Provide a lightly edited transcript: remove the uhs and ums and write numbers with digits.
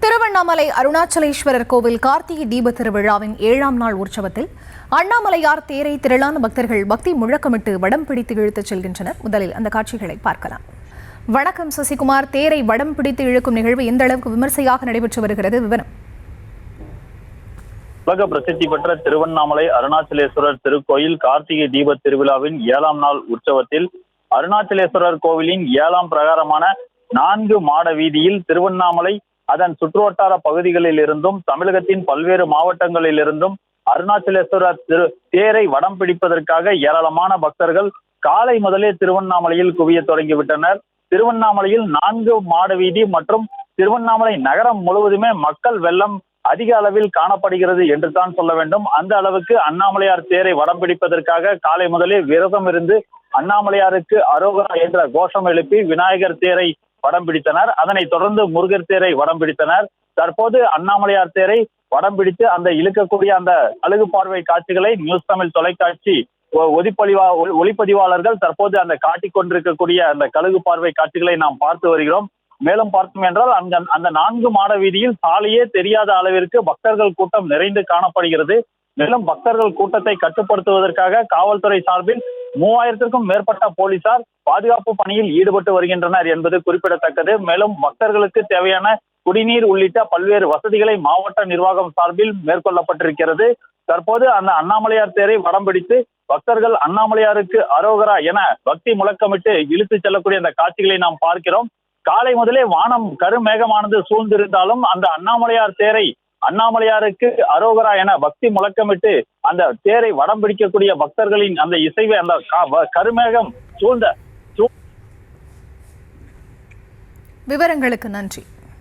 திருவண்ணாமலை அருணாச்சலேஸ்வரர் கோவில் கார்த்திகை தீப திருவிழாவின் 7ஆம் நாள் உற்சவத்தில் அண்ணாமலையார் தேரை திரளான பக்தர்கள் பக்தி முழக்கமிட்டு வடம் பிடித்து இழுத்துச் செல்கின்றனர். முதலில் அந்த காட்சிகளை பார்க்கலாம். வணக்கம் சசிகுமார். தேரை வடம் பிடித்து இழுக்கும் நிகழ்வு எந்த அளவுக்கு விமர்சையாக நடைபெற்று வருகிறது? விவரம். உலக பிரசித்தி பெற்ற திருவண்ணாமலை அருணாச்சலேஸ்வரர் திருக்கோயில் கார்த்திகை தீப திருவிழாவின் 7ஆம் நாள் உற்சவத்தில் அருணாச்சலேஸ்வரர் கோவிலின் 7ஆம் பிரகாரமான 4 மாட வீதியில் திருவண்ணாமலை அதன் சுற்றுவட்டார பகுதிகளில் இருந்தும் தமிழகத்தின் பல்வேறு மாவட்டங்களில் இருந்தும் அருணாச்சலேஸ்வரர் தேரை வடம் பிடிப்பதற்காக ஏராளமான பக்தர்கள் காலை முதலே திருவண்ணாமலையில் குவிய தொடங்கிவிட்டனர். திருவண்ணாமலையில் 4 மாட வீதி மற்றும் திருவண்ணாமலை நகரம் முழுவதுமே மக்கள் வெள்ளம் அதிக அளவில் காணப்படுகிறது என்று தான் சொல்ல வேண்டும். அந்த அளவுக்கு அண்ணாமலையார் தேரை வடம் பிடிப்பதற்காக காலை முதலே விரதம் இருந்து அண்ணாமலையாருக்கு அரோகரா என்ற கோஷம் எழுப்பி விநாயகர் தேரை வடம் பிடித்தனர். அதனைத் தொடர்ந்து முருகர் தேரை வடம் பிடித்தனர். தற்போது அண்ணாமலையார் தேரை வடம் பிடித்து அந்த இழுக்கக்கூடிய அந்த அழகு பார்வை காட்சிகளை நியூஸ் தமிழ் தொலைக்காட்சி ஒளிப்பதிவாளர்கள் தற்போது அந்த காட்டிக் கொண்டிருக்கக்கூடிய அந்த கழுகு பார்வை காட்சிகளை நாம் பார்த்து வருகிறோம். மேலும் பார்த்தோம் என்றால் அந்த 4 மாட வீதியில் சாலையே தெரியாத அளவிற்கு பக்தர்கள் கூட்டம் நிறைந்து காணப்படுகிறது. மேலும் பக்தர்கள் கூட்டத்தை கட்டுப்படுத்துவதற்காக காவல்துறை சார்பில் 3000க்கும் மேற்பட்ட போலீசார் பாதுகாப்பு பணியில் ஈடுபட்டு வருகின்றனர் என்பது குறிப்பிடத்தக்கது. மேலும் பக்தர்களுக்கு தேவையான குடிநீர் உள்ளிட்ட பல்வேறு வசதிகளை மாவட்ட நிர்வாகம் சார்பில் மேற்கொள்ளப்பட்டிருக்கிறது. தற்போது அந்த அண்ணாமலையார் தேரை வடம் பிடித்து பக்தர்கள் அண்ணாமலையாருக்கு அரோகரா என பக்தி முழக்கமிட்டு இழுத்து செல்லக்கூடிய அந்த காட்சிகளை நாம் பார்க்கிறோம். காலை முதலே வானம் கருமேகமானது சூழ்ந்திருந்தாலும் அந்த அண்ணாமலையார் தேரை அண்ணாமலையாருக்கு அரோகரா என பக்தி முழக்கமிட்டு அந்த தேரை வடம் பிடிக்கக்கூடிய பக்தர்களின் அந்த இசைவை அந்த கருமேகம் சூழ்ந்த விவரங்களுக்கு நன்றி.